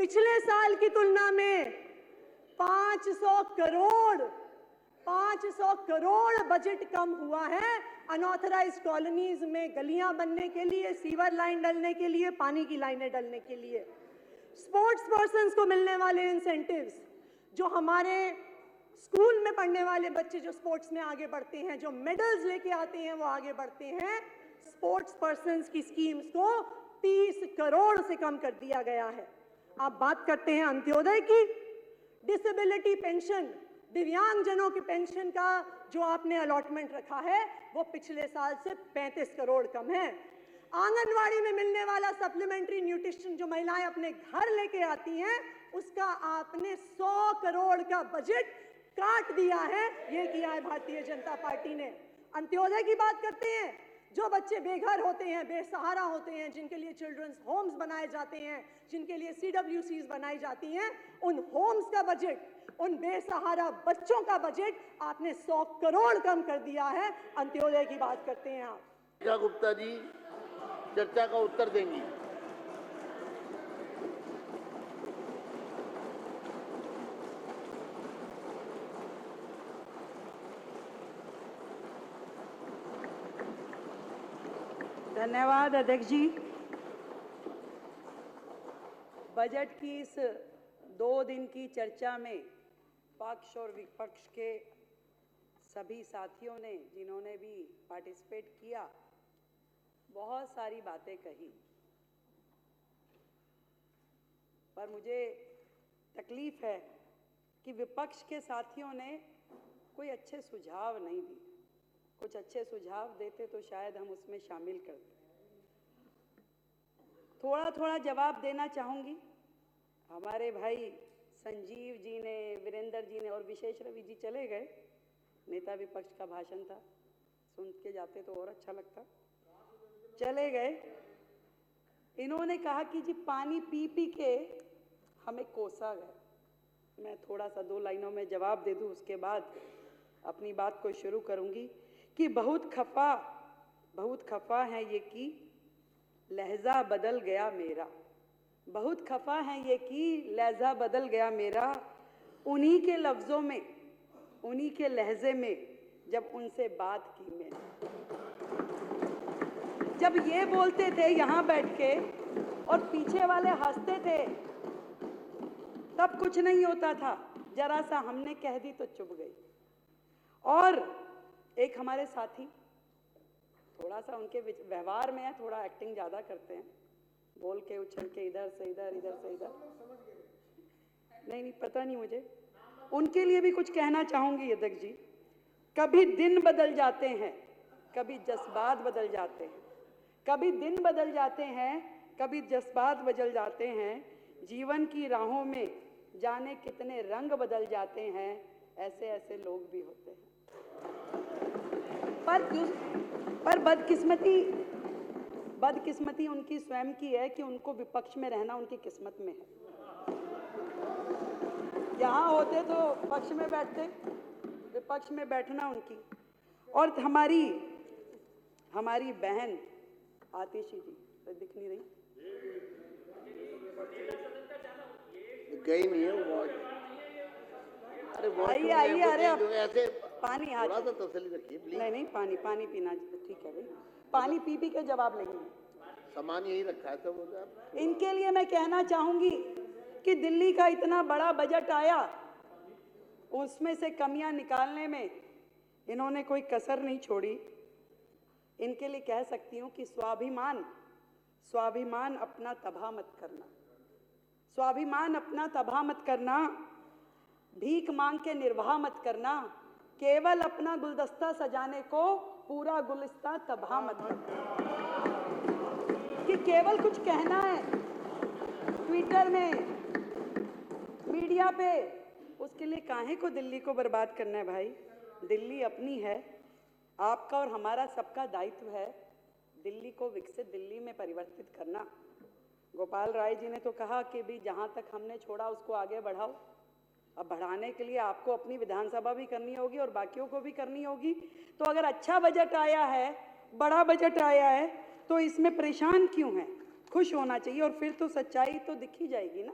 पिछले साल की तुलना में 500 करोड़ बजट कम हुआ है अनऑथराइज्ड कॉलोनीज में गलियां बनने के लिए, सीवर लाइन डलने के लिए, पानी की लाइनें डलने के लिए। स्पोर्ट्स पर्सन्स को मिलने वाले इंसेंटिव्स, जो हमारे स्कूल में पढ़ने वाले बच्चे जो स्पोर्ट्स में आगे बढ़ते हैं, जो मेडल्स लेके आते हैं, वो आगे बढ़ते हैं, स्पोर्ट्स पर्सन्स की स्कीम्स को 30 करोड़ से कम कर दिया गया है। आप बात करते हैं अंत्योदय की, डिसेबिलिटी पेंशन, दिव्यांगजनों की पेंशन का जो आपने अलॉटमेंट रखा है वो पिछले साल से 35 करोड़ कम है। आंगनवाड़ी में मिलने वाला सप्लीमेंट्री न्यूट्रिशन जो महिलाएं अपने घर लेके आती हैं, उसका आपने 100 करोड़ का बजट काट दिया है। ये किया है भारतीय जनता पार्टी ने। अंत्योदय की बात करते हैं, जो बच्चे बेघर होते हैं, बेसहारा होते हैं, जिनके लिए चिल्ड्रंस होम्स बनाए जाते हैं, जिनके लिए CWCs बनाई जाती हैं, उन होम्स का बजट, उन बेसहारा बच्चों का बजट आपने 100 करोड़ कम कर दिया है। अंत्योदय की बात करते हैं आप। गुप्ता जी चर्चा का उत्तर देंगी। धन्यवाद अध्यक्ष जी। बजट की इस 2 दिन की चर्चा में पक्ष और विपक्ष के सभी साथियों ने, जिन्होंने भी पार्टिसिपेट किया, बहुत सारी बातें कही, पर मुझे तकलीफ है कि विपक्ष के साथियों ने कोई अच्छे सुझाव नहीं दिए। कुछ अच्छे सुझाव देते तो शायद हम उसमें शामिल करते। थोड़ा थोड़ा जवाब देना चाहूँगी। हमारे भाई संजीव जी ने, वीरेंद्र जी ने और विशेष रवि जी चले गए, नेता विपक्ष का भाषण था, सुन के जाते तो और अच्छा लगता, चले गए। इन्होंने कहा कि जी पानी पी पी के हमें कोसा गया। मैं थोड़ा सा 2 लाइनों में जवाब दे दूं, उसके बाद अपनी बात को शुरू करूंगी कि बहुत खफा है ये कि लहजा बदल गया मेरा, बहुत खफा है ये कि लहजा बदल गया मेरा, उन्हीं के लफ्ज़ों में, उन्हीं के लहजे में जब उनसे बात की मैंने। जब ये बोलते थे यहाँ बैठ के और पीछे वाले हंसते थे, तब कुछ नहीं होता था, जरा सा हमने कह दी तो चुप गई। और एक हमारे साथी, थोड़ा सा उनके व्यवहार में है, थोड़ा एक्टिंग ज़्यादा करते हैं, बोल के उछल के इधर से इधर, इधर से इधर, नहीं पता नहीं मुझे, उनके लिए भी कुछ कहना चाहूँगी अध्यक्ष जी। कभी दिन बदल जाते हैं, कभी जज्बात बदल जाते हैं, कभी दिन बदल जाते हैं, कभी जज्बात बदल जाते हैं, जीवन की राहों में जाने कितने रंग बदल जाते हैं, ऐसे ऐसे लोग भी होते हैं। पर बदकिस्मती उनकी स्वयं की है कि उनको विपक्ष में रहना उनकी किस्मत में है। यहाँ होते तो पक्ष में बैठते, विपक्ष में बैठना उनकी। और हमारी बहन आतिशी जी दिख नहीं रही, गई नहीं है वो। अरे आइए, अरे ऐसे पानी थोड़ा सा तसल्ली रखिए प्लीज। नहीं पानी पीना ठीक है भाई, पानी पी पी के जवाब लेंगे। सामान यही रखा है तो इनके लिए मैं कहना चाहूंगी कि दिल्ली का इतना बड़ा बजट आया, उसमें से कमियां निकालने में इन्होंने कोई कसर नहीं छोड़ी। इनके लिए कह सकती हूं कि स्वाभिमान अपना तबाह मत करना, स्वाभिमान अपना तबाह मत करना, भीख मांग के निर्वाह मत करना, केवल अपना गुलदस्ता सजाने को पूरा गुलिस्ता तबाह मत करना। कि केवल कुछ कहना है ट्विटर में, मीडिया पे, उसके लिए काहे को दिल्ली को बर्बाद करना है भाई। दिल्ली अपनी है, आपका और हमारा सबका दायित्व है दिल्ली को विकसित दिल्ली में परिवर्तित करना। गोपाल राय जी ने तो कहा कि भी जहाँ तक हमने छोड़ा उसको आगे बढ़ाओ। अब बढ़ाने के लिए आपको अपनी विधानसभा भी करनी होगी और बाकियों को भी करनी होगी। तो अगर अच्छा बजट आया है, बड़ा बजट आया है, तो इसमें परेशान क्यों हैं? खुश होना चाहिए और फिर तो सच्चाई तो दिख ही जाएगी ना।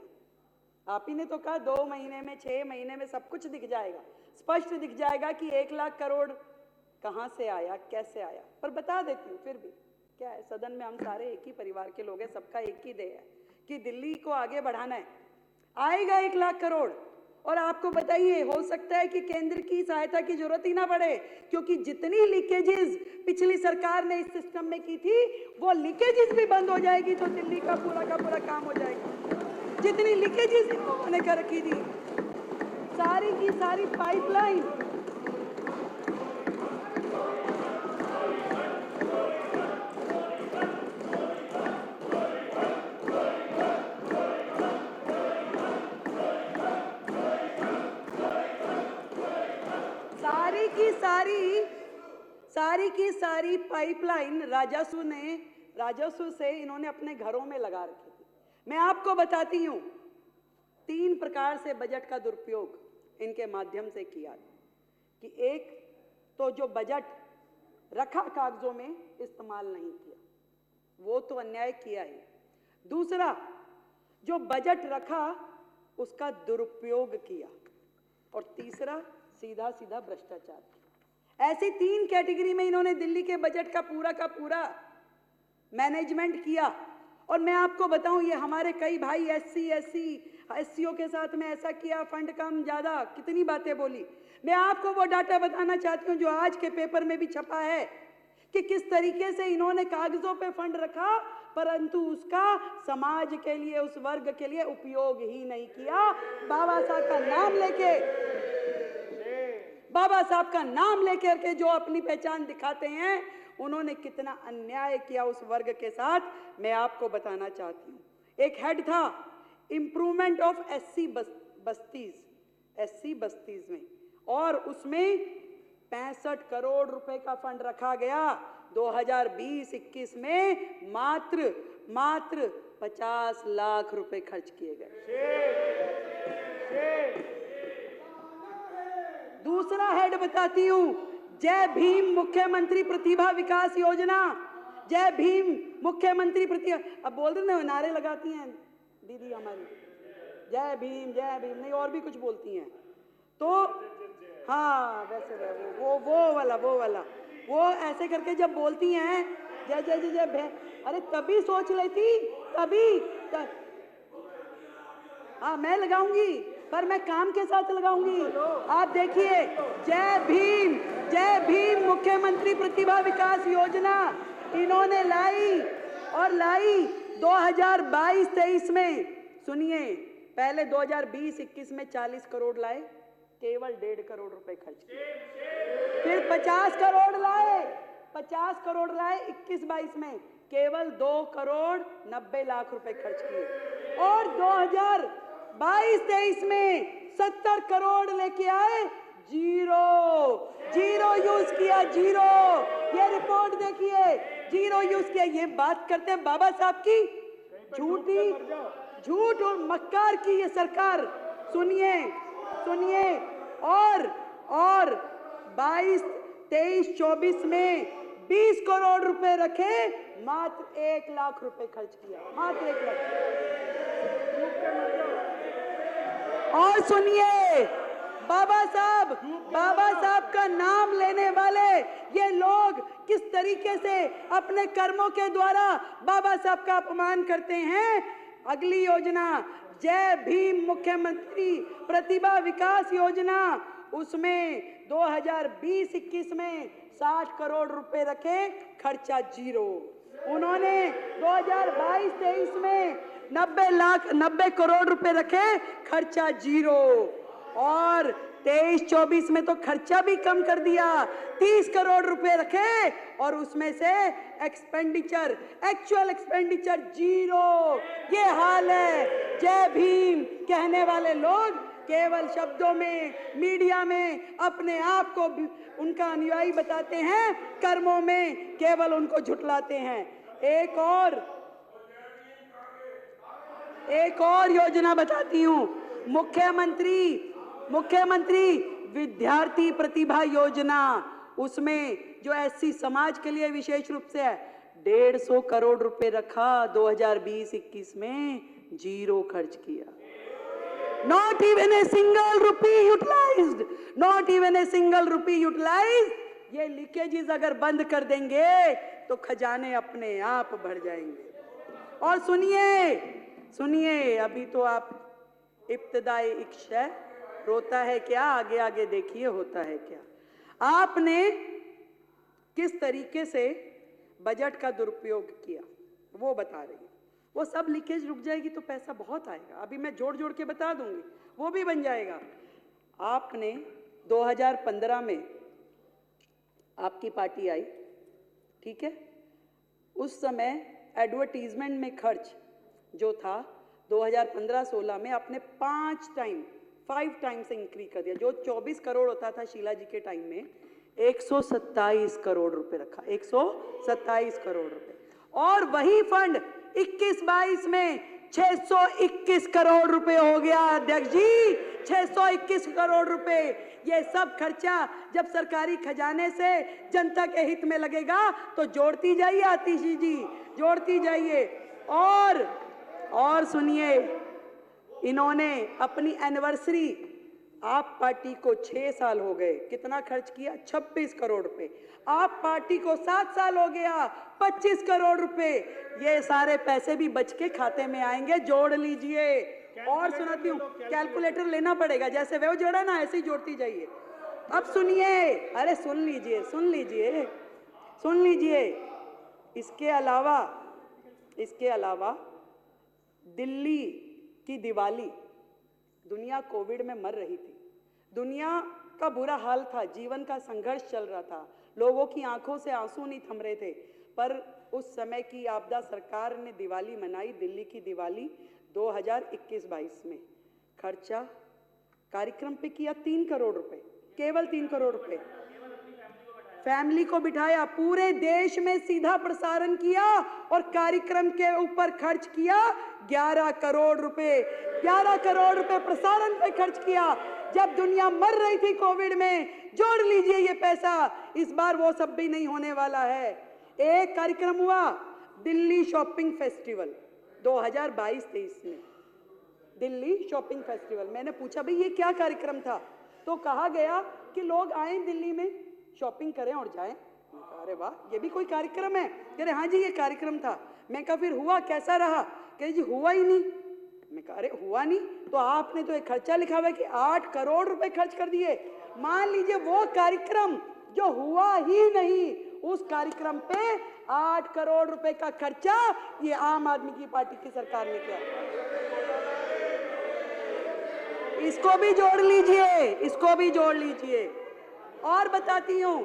आप ही ने तो कहा 2 महीने में 6 महीने में सब कुछ दिख जाएगा, स्पष्ट दिख जाएगा कि 1 लाख करोड़ कहां से आया, कैसे आया। पर बता देती हूँ फिर भी, क्या है, सदन में हम सारे एक ही परिवार के लोग हैं, सबका एक ही ध्येय है कि दिल्ली को आगे बढ़ाना है। आएगा 1 लाख करोड़। और आपको बताइए, हो सकता है कि केंद्र की सहायता की जरूरत ही ना पड़े, क्योंकि जितनी लीकेजेस पिछली सरकार ने इस सिस्टम में की थी, वो लीकेजेस भी बंद हो जाएगी तो दिल्ली का पूरा काम हो जाएगा। जितनी लीकेजेस इन लोगों ने कर रखी थी, सारी की सारी पाइपलाइन, सारी की सारी पाइपलाइन राजस्व से इन्होंने अपने घरों में लगा रखी थी। मैं आपको बताती हूं, 3 प्रकार से बजट का दुरुपयोग इनके माध्यम से किया कि एक तो जो बजट रखा कागजों में इस्तेमाल नहीं किया, वो तो अन्याय किया ही। दूसरा, जो बजट रखा उसका दुरुपयोग किया। और तीसरा, सीधा भ्रष्टाचार किया। ऐसी 3 कैटेगरी में इन्होंने दिल्ली के बजट का पूरा मैनेजमेंट किया। और मैं आपको बताऊं, ये हमारे कई भाई एससीओ के साथ में ऐसा किया, फंड कम ज्यादा, कितनी बातें बोली। मैं आपको वो डाटा बताना चाहती हूं जो आज के पेपर में भी छपा है कि किस तरीके से इन्होंने कागजों पे फंड रखा, परंतु उसका समाज के लिए, उस वर्ग के लिए उपयोग ही नहीं किया। बाबा साहब का नाम लेकर के जो अपनी पहचान दिखाते हैं, उन्होंने कितना अन्याय किया उस वर्ग के साथ, मैं आपको बताना चाहती हूं। एक हेड था इंप्रूवमेंट ऑफ एससी बस्तीज में, और उसमें 65 करोड़ रुपए का फंड रखा गया। 2020-21 में मात्र 50 लाख रुपए खर्च किए गए। दूसरा हेड बताती हूं, जय भीम मुख्यमंत्री प्रतिभा विकास योजना। जय भीम मुख्यमंत्री प्रतिभा, अब बोल रहे ना, नारे लगाती हैं दीदी हमारी, जय भीम नहीं, और भी कुछ बोलती हैं। तो हाँ, वैसे वो वाला वो ऐसे करके जब बोलती हैं जय, अरे तभी सोच लेती, हाँ मैं लगाऊंगी, पर मैं काम के साथ लगाऊंगी। आप देखिए, जय भीम मुख्यमंत्री प्रतिभा विकास योजना इन्होंने लाई 2022-23 में। सुनिए, पहले 2020-21 में 40 करोड़ लाए, केवल 1.5 करोड़ रुपए खर्च किए। फिर 50 करोड़ लाए 21-22 में, केवल 2 करोड़ 90 लाख रुपए खर्च किए। और 2022-23 में 70 करोड़ लेके आए, जीरो यूज किया, जीरो। ये रिपोर्ट देखिए, जीरो यूज किया। ये बात करते हैं बाबा साहब की, झूठ और मक्कार की ये सरकार। सुनिए, और 22-23-24 में 20 करोड़ रुपए रखे, मात्र 1 लाख रुपए खर्च किया, मात्र 1 लाख। और सुनिए, बाबा साहब का नाम लेने वाले ये लोग किस तरीके से अपने कर्मों के द्वारा बाबा साहब का अपमान करते हैं। अगली योजना, जय भीम मुख्यमंत्री प्रतिभा विकास योजना, उसमें 2020-21 में 60 करोड़ रुपए रखे, खर्चा जीरो। उन्होंने 2022-23 में 90 करोड़ रुपए रखे, खर्चा जीरो। और 23-24 में तो खर्चा भी कम कर दिया, 30 करोड़ रुपए रखे, और उसमें से एक्चुअल एक्सपेंडिचर जीरो। ये हाल है। जय भीम कहने वाले लोग केवल शब्दों में, मीडिया में अपने आप को उनका अनुयायी बताते हैं, कर्मों में केवल उनको झुठलाते हैं। एक और योजना बताती हूं, मुख्यमंत्री विद्यार्थी प्रतिभा योजना, उसमें जो एससी समाज के लिए विशेष रूप से है, 150 करोड़ रुपए रखा, 2020-21 में जीरो खर्च किया। Not even a single rupee utilized. Not even a single rupee utilized. ये लीकेजेस अगर बंद कर देंगे तो खजाने अपने आप भर जाएंगे। और सुनिए, अभी तो आप इब्तिदाई इक्श है, रोता है क्या, आगे आगे देखिए होता है क्या। आपने किस तरीके से बजट का दुरुपयोग किया वो बता रही हूं। वो सब लीकेज रुक जाएगी तो पैसा बहुत आएगा। अभी मैं जोड़ जोड़ के बता दूंगी, वो भी बन जाएगा। आपने 2015 में आपकी पार्टी आई, ठीक है, उस समय एडवर्टीजमेंट में खर्च जो था 2015-16 में आपने 5 टाइम से इंक्रीज कर दिया। जो 24 करोड़ होता था शीला जी के टाइम में 127 करोड़ रुपए रखा, 127 करोड़ रुपए। और वही फंड 21-22 में 621 करोड़ रुपए हो गया अध्यक्ष जी, 621 करोड़ रुपए। ये सब खर्चा जब सरकारी खजाने से जनता के हित में लगेगा तो जोड़ती जाइए आतिशी जी, जोड़ती जाइए। और सुनिए, इन्होंने अपनी एनिवर्सरी, आप पार्टी को 6 साल हो गए, कितना खर्च किया? 26 करोड़ रुपए। आप पार्टी को 7 साल हो गया, 25 करोड़ रुपए। ये सारे पैसे भी बच के खाते में आएंगे, जोड़ लीजिए। और सुनाती हूँ, कैलकुलेटर लेना पड़ेगा, जैसे वो जोड़ा ना ऐसे ही जोड़ती जाइए। अब सुनिए, अरे सुन लीजिए। इसके अलावा दिल्ली की दिवाली, दुनिया कोविड में मर रही थी, दुनिया का बुरा हाल था, जीवन का संघर्ष चल रहा था, लोगों की आंखों से आंसू नहीं थम रहे थे, पर उस समय की आपदा सरकार ने दिवाली मनाई, दिल्ली की दिवाली 2021-22 में। खर्चा कार्यक्रम पे किया 3 करोड़ रुपए, केवल 3 करोड़ रुपए। फैमिली को बिठाया, पूरे देश में सीधा प्रसारण किया और कार्यक्रम के ऊपर खर्च किया 11 करोड़ रुपए। 11 करोड़ रुपए प्रसारण पे खर्च किया जब दुनिया मर रही थी कोविड में। जोड़ लीजिए ये पैसा, इस बार वो सब भी नहीं होने वाला है। एक कार्यक्रम हुआ दिल्ली शॉपिंग फेस्टिवल 2022-23 में, दिल्ली शॉपिंग फेस्टिवल। मैंने पूछा भाई ये क्या कार्यक्रम था, तो कहा गया कि लोग आए दिल्ली में शॉपिंग करें और जाएं। अरे वाह, ये भी कोई कार्यक्रम है? कह रहे हाँ जी ये कार्यक्रम था। मैं कहा फिर हुआ कैसा रहा? कह रहे जी हुआ ही नहीं। मैं कहा अरे हुआ नहीं तो आपने तो एक खर्चा लिखा हुआ है कि 8 करोड़ रुपए खर्च कर दिए। मान लीजिए वो कार्यक्रम जो हुआ ही नहीं, उस कार्यक्रम पे 8 करोड़ रुपए का खर्चा ये आम आदमी की पार्टी की सरकार ने किया। इसको भी जोड़ लीजिए। और बताती हूँ,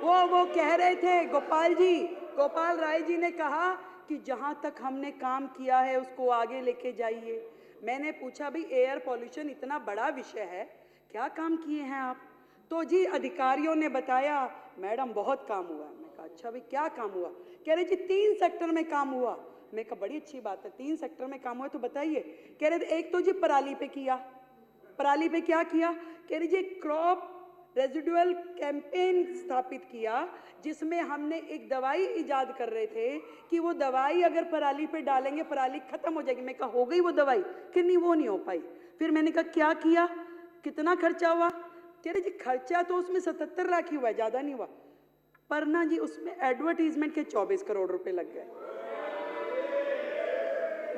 वो कह रहे थे गोपाल राय जी ने कहा कि जहां तक हमने काम किया है उसको आगे लेके जाइए। मैंने पूछा भाई एयर पॉल्यूशन इतना बड़ा विषय है, क्या काम किए हैं आप? तो जी अधिकारियों ने बताया मैडम बहुत काम हुआ है। मैं कहा अच्छा भाई क्या काम हुआ? कह रहे जी 3 सेक्टर में काम हुआ। मैं कहा बड़ी अच्छी बात है, 3 सेक्टर में काम हुआ तो बताइए। कह रहे एक तो जी पराली पे किया। पराली पे क्या किया? कह रहे जी क्रॉप रेजिडुअल कैंपेन स्थापित किया, जिसमें हमने एक दवाई इजाद कर रहे थे कि वो दवाई अगर पराली पे डालेंगे पराली खत्म हो जाएगी। मैं कहा हो गई वो दवाई? कि नहीं वो नहीं हो पाई। फिर मैंने कहा क्या किया, कितना खर्चा हुआ? कह रहे जी खर्चा तो उसमें 77 लाख ही हुआ, ज्यादा नहीं हुआ, पर ना जी उसमें एडवर्टीजमेंट के 24 करोड़ रुपए लग गए।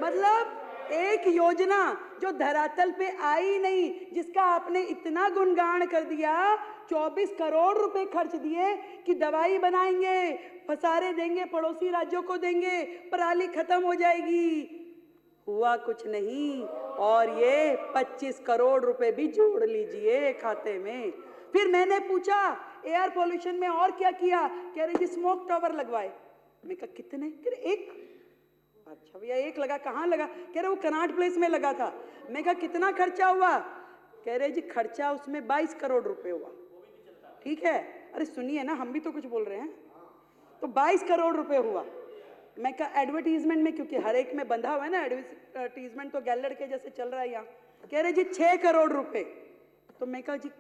मतलब एक योजना जो धरातल पे आई नहीं, जिसका आपने इतना गुणगान कर दिया, 24 करोड़ रुपए खर्च दिए कि दवाई बनाएंगे, फसारे देंगे, पड़ोसी राज्यों को देंगे, पराली खत्म हो जाएगी। हुआ कुछ नहीं। और ये 25 करोड़ रुपए भी जोड़ लीजिए खाते में। फिर मैंने पूछा एयर पोल्यूशन में और क्या किया? कह रहे जी स्मोक टावर लगवाए। मैं कहा कितने? कह रहे 1। अच्छा भैया 1 लगा, कहाँ लगा? कह रहे वो कनाट प्लेस में लगा था। मैं कहा कितना खर्चा हुआ? कह रहे जी खर्चा उसमें 22 करोड़ रुपए हुआ। ठीक है, अरे सुनिए ना, हम भी तो कुछ बोल रहे हैं। तो 22 करोड़ रुपए हुआ। मैं कहा एडवर्टीजमेंट में, क्योंकि हर एक में बंधा हुआ है ना एडवर्टीजमेंट, तो गैलड़ के जैसे चल रहा है यहाँ। कह रहे जी 6 करोड़ रुपए। तो मैं कहा जी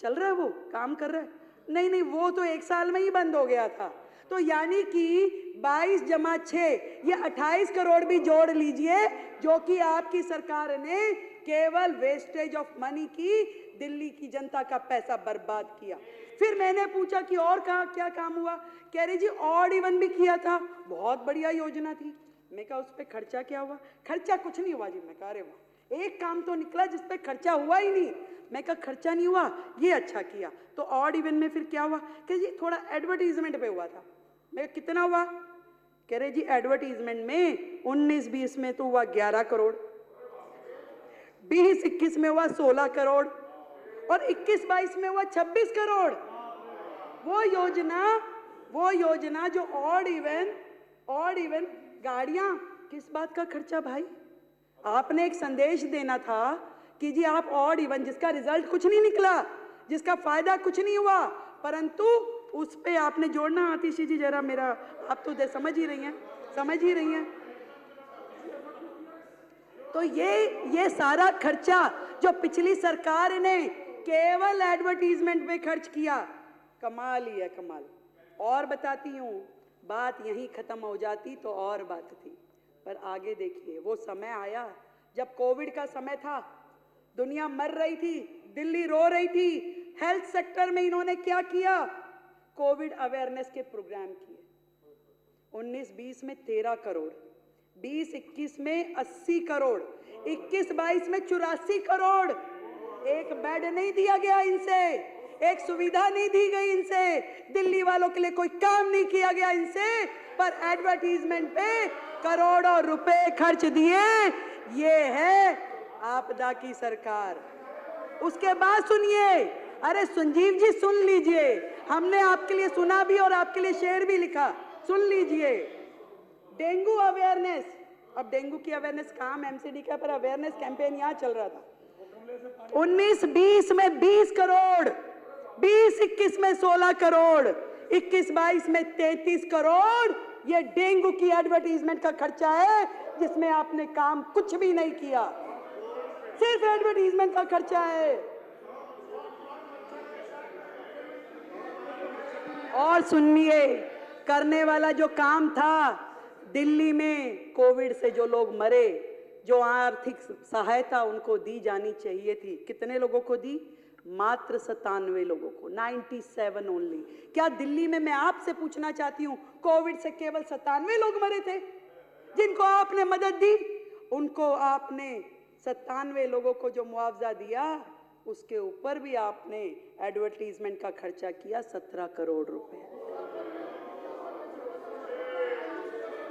चल रहा है, वो काम कर रहा है? नहीं वो तो 1 साल में ही बंद हो गया था। तो यानी कि 22 + 6 ये 28 करोड़ भी जोड़ लीजिए, जो कि आपकी सरकार ने केवल वेस्टेज ऑफ मनी की दिल्ली की जनता का पैसा बर्बाद किया। फिर मैंने पूछा कि और कहाँ क्या काम हुआ, कह रही जी ऑड इवन भी किया था, बहुत बढ़िया योजना थी। मैं कहा उस पर खर्चा क्या हुआ? खर्चा कुछ नहीं हुआ जी। मैं कहा अरे वाह, एक काम तो निकला जिस पे खर्चा हुआ ही नहीं। मैं कहा खर्चा नहीं हुआ, ये अच्छा किया। तो ऑड इवन में फिर क्या हुआ? कह जी थोड़ा एडवर्टीजमेंट पे हुआ था। मैं कितना हुआ? कह रहे जी एडवर्टीजमेंट में 19-20 में तो हुआ 11 करोड़, 20-21 में हुआ 16 करोड़ और 21-22 में हुआ 26 करोड़। वो योजना जो ऑड इवन गाड़ियां, किस बात का खर्चा भाई? आपने एक संदेश देना था कि जी आप ऑड इवन, जिसका रिजल्ट कुछ नहीं निकला, जिसका फायदा कुछ नहीं हुआ, परंतु उस पे आपने जोड़ना। आतिशी जी जरा मेरा, आप तो समझ ही रही हैं। तो ये सारा खर्चा जो पिछली सरकार ने केवल एडवर्टीजमेंट पे खर्च किया, कमाल ही है, कमाल। और बताती हूँ, बात यहीं खत्म हो जाती तो और बात थी, पर आगे देखिए वो समय आया जब कोविड का समय था, दुनिया मर रही थी, दिल्ली रो रही थी। हेल्थ सेक्टर में इन्होंने क्या किया? कोविड अवेयरनेस के प्रोग्राम किए। 19-20 में 13 करोड़, 20-21 में 80 करोड़, 21-22 में 84 करोड़। एक बेड नहीं दिया गया इनसे, एक सुविधा नहीं दी गई इनसे, दिल्ली वालों के लिए कोई काम नहीं किया गया इनसे, पर एडवर्टीजमेंट पे करोड़ों रुपए खर्च दिए। ये है आपदा की सरकार। उसके बाद सुनिए, अरे संजीव जी सुन लीजिए, हमने आपके लिए सुना भी और आपके लिए शेर भी लिखा, सुन लीजिए। डेंगू अवेयरनेस, अब डेंगू की अवेयरनेस काम एमसीडी का, पर अवेयरनेस कैंपेन यहाँ चल रहा था। 19-20 में 20 करोड़, 20-21 में 16 करोड़, 21-22 में 33 करोड़। ये डेंगू की एडवर्टीजमेंट का खर्चा है, जिसमें आपने काम कुछ भी नहीं किया, सिर्फ एडवर्टीजमेंट का खर्चा है। और सुनिए, करने वाला जो काम था, दिल्ली में कोविड से जो लोग मरे, जो आर्थिक सहायता उनको दी जानी चाहिए थी, कितने लोगों को दी? मात्र 97 लोगों को, 97 ओनली। क्या दिल्ली में, मैं आपसे पूछना चाहती हूं, कोविड से केवल 97 लोग मरे थे जिनको आपने मदद दी? उनको आपने 97 लोगों को जो मुआवजा दिया, उसके ऊपर भी आपने एडवर्टीजमेंट का खर्चा किया 17 करोड़ रुपए।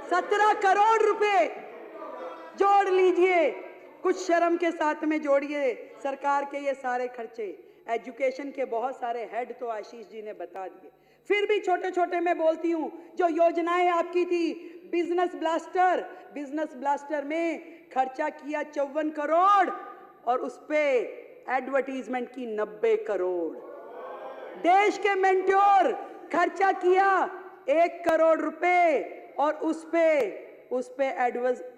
17 करोड़ रुपए जोड़ लीजिए, कुछ शर्म के साथ में जोड़िए सरकार के ये सारे खर्चे। एजुकेशन के बहुत सारे हेड तो आशीष जी ने बता दिए, फिर भी छोटे छोटे मैं बोलती हूँ। जो योजनाएं आपकी थी, बिजनेस ब्लास्टर में खर्चा किया 54 करोड़ और उस पे एडवर्टीजमेंट की 90 करोड़। देश के मेंटोर खर्चा किया 1 करोड़ रुपए और उस पे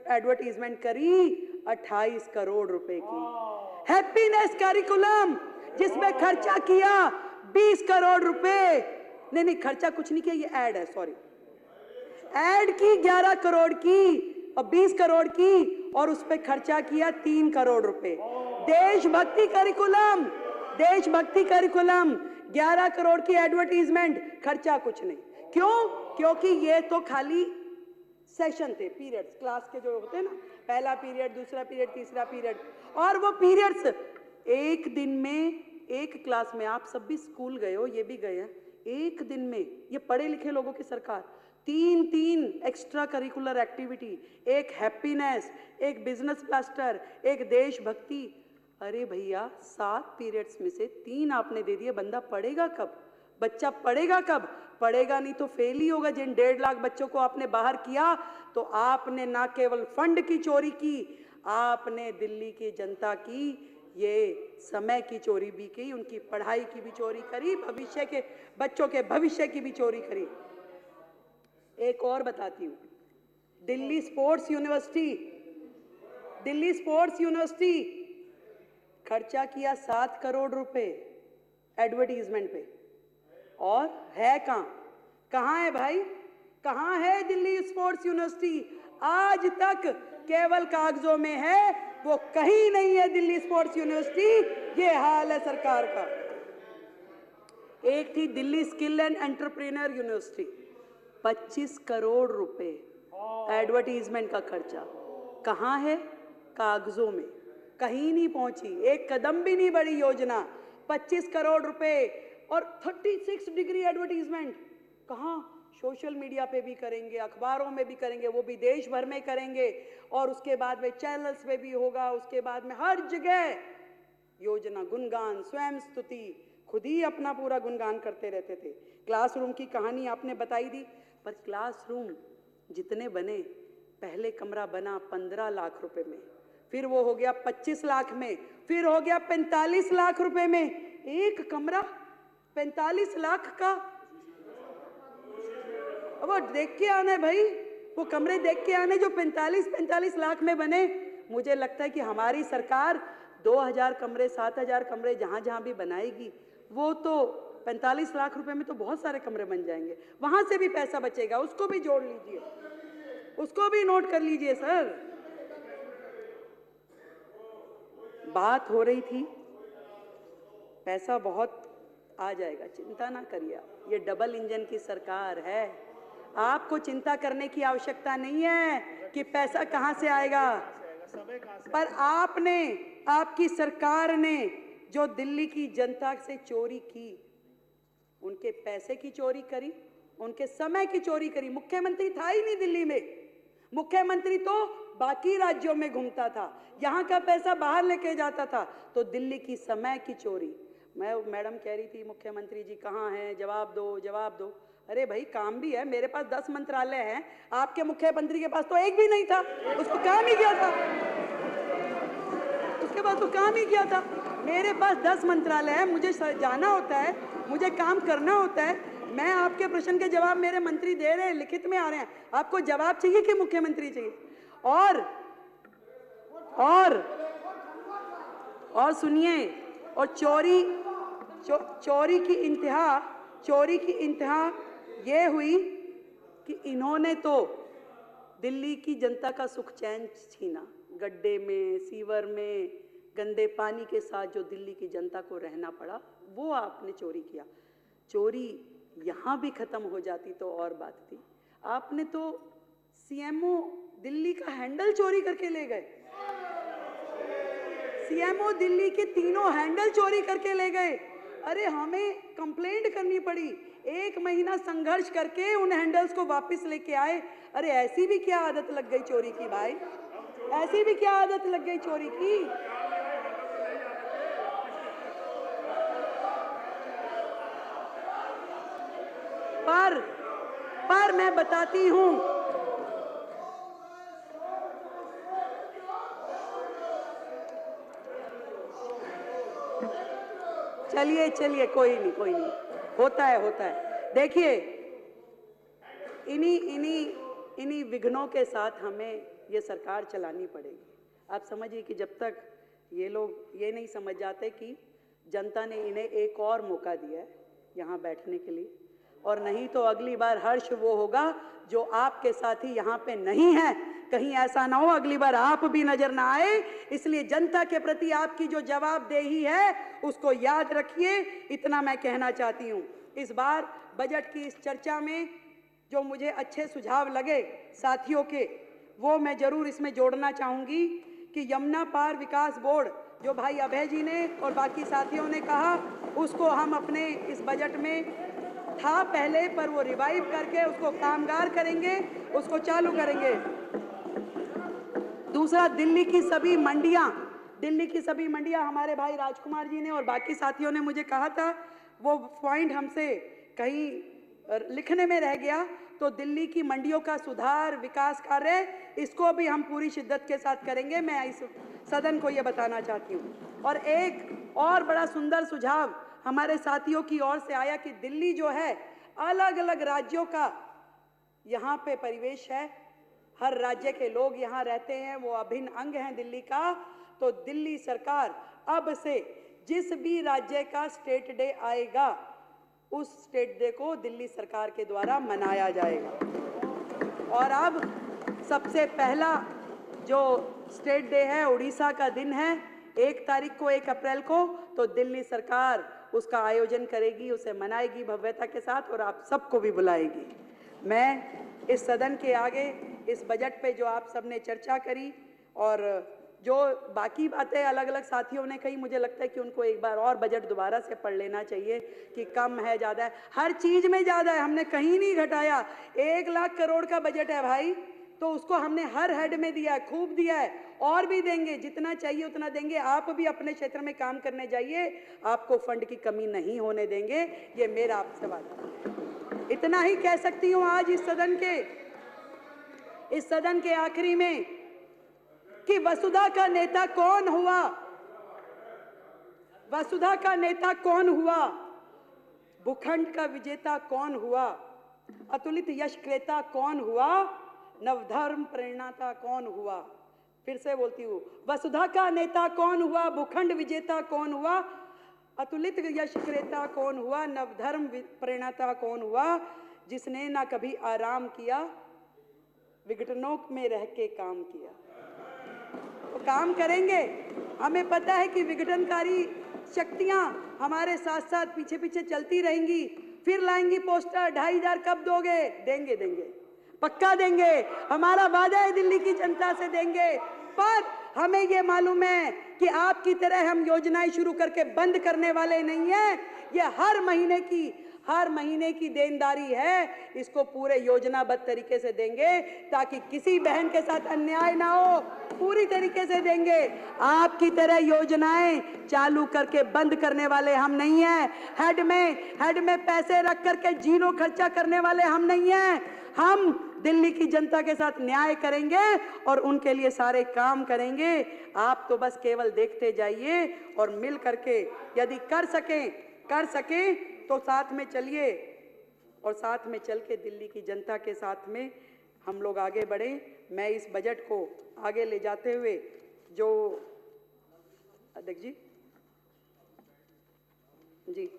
एडवर्टीजमेंट करी 28 करोड़ रुपए की। हैप्पीनेस करिकुलम जिसमें खर्चा किया 20 करोड़ रुपए, नहीं खर्चा कुछ नहीं किया, ये ऐड है, सॉरी, ऐड की 11 करोड़ की और 20 करोड़ की और उस पे खर्चा किया 3 करोड़ रुपए। देशभक्ति करिकुलम 11 करोड़ की एडवर्टीजमेंट, खर्चा कुछ नहीं। क्यों? क्योंकि ये तो खाली सेशन थे, पीरियड्स, क्लास के जो होते हैं ना, पहला पीरियड, दूसरा पीरियड, तीसरा पीरियड, और वो पीरियड्स एक दिन में, एक क्लास में, आप सब भी स्कूल गए हो, ये भी गए हैं, एक दिन में ये पढ़े लिखे लोगों की सरकार 3 एक्स्ट्रा करिकुलर एक्टिविटी, एक हैप्पीनेस, एक बिजनेस ब्लास्टर, एक देशभक्ति। अरे भैया 7 पीरियड्स में से 3 आपने दे दिए, बंदा पढ़ेगा कब? बच्चा पढ़ेगा कब? पढ़ेगा नहीं तो फेल ही होगा। जिन 1.5 लाख बच्चों को आपने बाहर किया, तो आपने ना केवल फंड की चोरी की, आपने दिल्ली की जनता की ये समय की चोरी भी की, उनकी पढ़ाई की भी चोरी करी, भविष्य के बच्चों के भविष्य की भी चोरी करी। एक और बताती हूँ, दिल्ली स्पोर्ट्स यूनिवर्सिटी खर्चा किया 7 करोड़ रुपए एडवर्टीजमेंट पे, और है कहाँ है भाई? कहाँ है दिल्ली स्पोर्ट्स यूनिवर्सिटी? आज तक केवल कागजों में है, वो कहीं नहीं है दिल्ली स्पोर्ट्स यूनिवर्सिटी। ये हाल है सरकार का। एक थी Delhi skill and entrepreneur university, 25 crore रुपए एडवर्टीजमेंट का खर्चा। कहाँ है? कागजों में, कहीं नहीं पहुंची, एक कदम भी नहीं बढ़ी योजना। 25 करोड़ रुपए और 36 डिग्री एडवर्टीजमेंट। कहाँ? सोशल मीडिया पे भी करेंगे, अखबारों में भी करेंगे, वो भी देश भर में करेंगे, और उसके बाद में चैनल्स पे भी होगा, उसके बाद में हर जगह योजना, गुणगान, स्वयं स्तुति, खुद ही अपना पूरा गुणगान करते रहते थे। क्लासरूम की कहानी आपने बताई दी, पर क्लासरूम जितने बने, पहले कमरा बना 15 लाख रुपए में, फिर वो हो गया 25 लाख में, फिर हो गया 45 लाख रुपए में। एक कमरा 45 लाख का। अब वो देख के आने भाई, वो कमरे देख के आने जो 45 लाख में बने। मुझे लगता है कि हमारी सरकार 2000 कमरे, 7000 कमरे जहां जहां भी बनाएगी, वो तो 45 लाख रुपए में तो बहुत सारे कमरे बन जाएंगे। वहां से भी पैसा बचेगा, उसको भी जोड़ लीजिए, उसको भी नोट कर लीजिए सर। बात हो रही थी, पैसा बहुत आ जाएगा, चिंता ना करिए। ये डबल इंजन की सरकार है, आपको चिंता करने की आवश्यकता नहीं है कि पैसा कहां से आएगा। पर आपने, आपकी सरकार ने जो दिल्ली की जनता से चोरी की, उनके पैसे की चोरी करी, उनके समय की चोरी करी। मुख्यमंत्री था ही नहीं दिल्ली में, मुख्यमंत्री तो बाकी राज्यों में घूमता था, यहाँ का पैसा बाहर लेके जाता था। तो दिल्ली की समय की चोरी। मैडम कह रही थी मुख्यमंत्री जी कहाँ हैं, जवाब दो जवाब दो। अरे भाई काम भी है, मेरे पास 10 मंत्रालय हैं, आपके मुख्यमंत्री के पास तो एक भी नहीं था, उसको काम ही किया था, उसके पास तो काम ही किया था। मेरे पास 10 मंत्रालय है, मुझे जाना होता है, मुझे काम करना होता है। मैं आपके प्रश्न के जवाब मेरे मंत्री दे रहे हैं, लिखित में आ रहे हैं। आपको जवाब चाहिए कि मुख्यमंत्री चाहिए? और सुनिए, और चोरी की इंतहा ये हुई कि इन्होंने तो दिल्ली की जनता का सुख चैन छीना। गड्ढे में, सीवर में, गंदे पानी के साथ जो दिल्ली की जनता को रहना पड़ा, वो आपने चोरी किया। चोरी यहाँ भी खत्म हो जाती तो और बात थी। आपने तो सीएमओ दिल्ली का हैंडल चोरी करके ले गए, सीएमओ दिल्ली के 3 हैंडल चोरी करके ले गए। अरे हमें कंप्लेंट करनी पड़ी, 1 महीना संघर्ष करके उन हैंडल्स को वापस लेके आए। अरे ऐसी भी क्या आदत लग गई चोरी की भाई, ऐसी भी क्या आदत लग गई चोरी की। पर मैं बताती हूं, चलिए कोई नहीं, होता है। देखिए, इन्हीं विघ्नों के साथ हमें ये सरकार चलानी पड़ेगी। आप समझिए कि जब तक ये लोग ये नहीं समझ जाते कि जनता ने इन्हें एक और मौका दिया है यहाँ बैठने के लिए, और नहीं तो अगली बार हर्ष वो होगा जो आपके साथी यहाँ पे नहीं है। कहीं ऐसा ना हो अगली बार आप भी नजर ना आए। इसलिए जनता के प्रति आपकी जो जवाबदेही है उसको याद रखिए, इतना मैं कहना चाहती हूँ। इस बार बजट की इस चर्चा में जो मुझे अच्छे सुझाव लगे साथियों के, वो मैं जरूर इसमें जोड़ना चाहूँगी कि यमुना पार विकास बोर्ड जो भाई अभय जी ने और बाकी साथियों ने कहा, उसको हम अपने इस बजट में था पहले, पर वो रिवाइव करके उसको कामगार करेंगे, उसको चालू करेंगे। दूसरा, दिल्ली की सभी मंडियां हमारे भाई राजकुमार जी ने और बाकी साथियों ने मुझे कहा था, वो पॉइंट हमसे कहीं लिखने में रह गया। तो दिल्ली की मंडियों का सुधार, विकास कार्य, इसको भी हम पूरी शिद्दत के साथ करेंगे। मैं इस सदन को ये बताना चाहती हूँ। और एक और बड़ा सुंदर सुझाव हमारे साथियों की ओर से आया कि दिल्ली जो है, अलग अलग राज्यों का यहाँ पे परिवेश है, हर राज्य के लोग यहाँ रहते हैं, वो अभिन्न अंग हैं दिल्ली का। तो दिल्ली सरकार अब से जिस भी राज्य का स्टेट डे आएगा, उस स्टेट डे को दिल्ली सरकार के द्वारा मनाया जाएगा। और अब सबसे पहला जो स्टेट डे है, उड़ीसा का दिन है, 1 तारीख को, 1 अप्रैल को, तो दिल्ली सरकार उसका आयोजन करेगी, उसे मनाएगी भव्यता के साथ और आप सबको भी बुलाएगी। मैं इस सदन के आगे इस बजट पे जो आप सबने चर्चा करी और जो बाकी बातें अलग अलग साथियों ने कही, मुझे लगता है कि उनको एक बार और बजट दोबारा से पढ़ लेना चाहिए कि कम है, ज़्यादा है, हर चीज़ में ज़्यादा है, हमने कहीं नहीं घटाया। 1 लाख करोड़ का बजट है भाई, तो उसको हमने हर हेड में दिया है, खूब दिया है, और भी देंगे, जितना चाहिए उतना देंगे। आप भी अपने क्षेत्र में काम करने जाइए, आपको फंड की कमी नहीं होने देंगे, ये मेरा आपसे वादा है। इतना ही कह सकती हूँ आज इस सदन के आखिरी में कि वसुधा का नेता कौन हुआ, वसुधा का नेता कौन हुआ, भूखंड का विजेता कौन हुआ, अतुलित यश क्रेता कौन हुआ, नवधर्म प्रेरणाता कौन हुआ। फिर से बोलती हूँ, वसुधा का नेता कौन हुआ, भूखंड विजेता कौन हुआ, अतुलित यश क्रेता कौन हुआ, नवधर्म प्रेरणाता कौन हुआ, जिसने ना कभी आराम किया, विघटनों में रह के काम किया। तो काम करेंगे, हमें पता है कि विघटनकारी शक्तियां हमारे साथ साथ पीछे पीछे चलती रहेंगी, फिर लाएंगी पोस्टर, 2500 कब दोगे, देंगे देंगे, पक्का देंगे, हमारा वादा है दिल्ली की जनता से देंगे। पर हमें ये मालूम है कि आपकी तरह हम योजनाएं शुरू करके बंद करने वाले नहीं हैं। ये हर महीने की देनदारी है, इसको पूरे योजनाबद्ध तरीके से देंगे ताकि किसी बहन के साथ अन्याय ना हो, पूरी तरीके से देंगे। आपकी तरह योजनाएं चालू करके बंद करने वाले हम नहीं हैं। हेड में पैसे रख करके जीरो खर्चा करने वाले हम नहीं हैं। हम दिल्ली की जनता के साथ न्याय करेंगे और उनके लिए सारे काम करेंगे। आप तो बस केवल देखते जाइए और मिल करके यदि कर सकें तो साथ में चलिए और साथ में चल के दिल्ली की जनता के साथ में हम लोग आगे बढ़ें। मैं इस बजट को आगे ले जाते हुए जो अध्यक्ष जी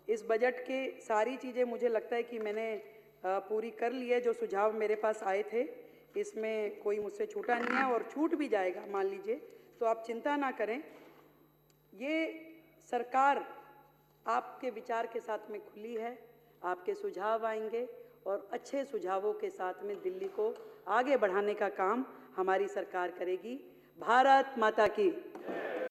इस बजट के सारी चीज़ें मुझे लगता है कि मैंने पूरी कर ली है। जो सुझाव मेरे पास आए थे इसमें कोई मुझसे छूटा नहीं है और छूट भी जाएगा मान लीजिए, तो आप चिंता ना करें। ये सरकार आपके विचार के साथ में खुली है, आपके सुझाव आएंगे और अच्छे सुझावों के साथ में दिल्ली को आगे बढ़ाने का काम हमारी सरकार करेगी। भारत माता की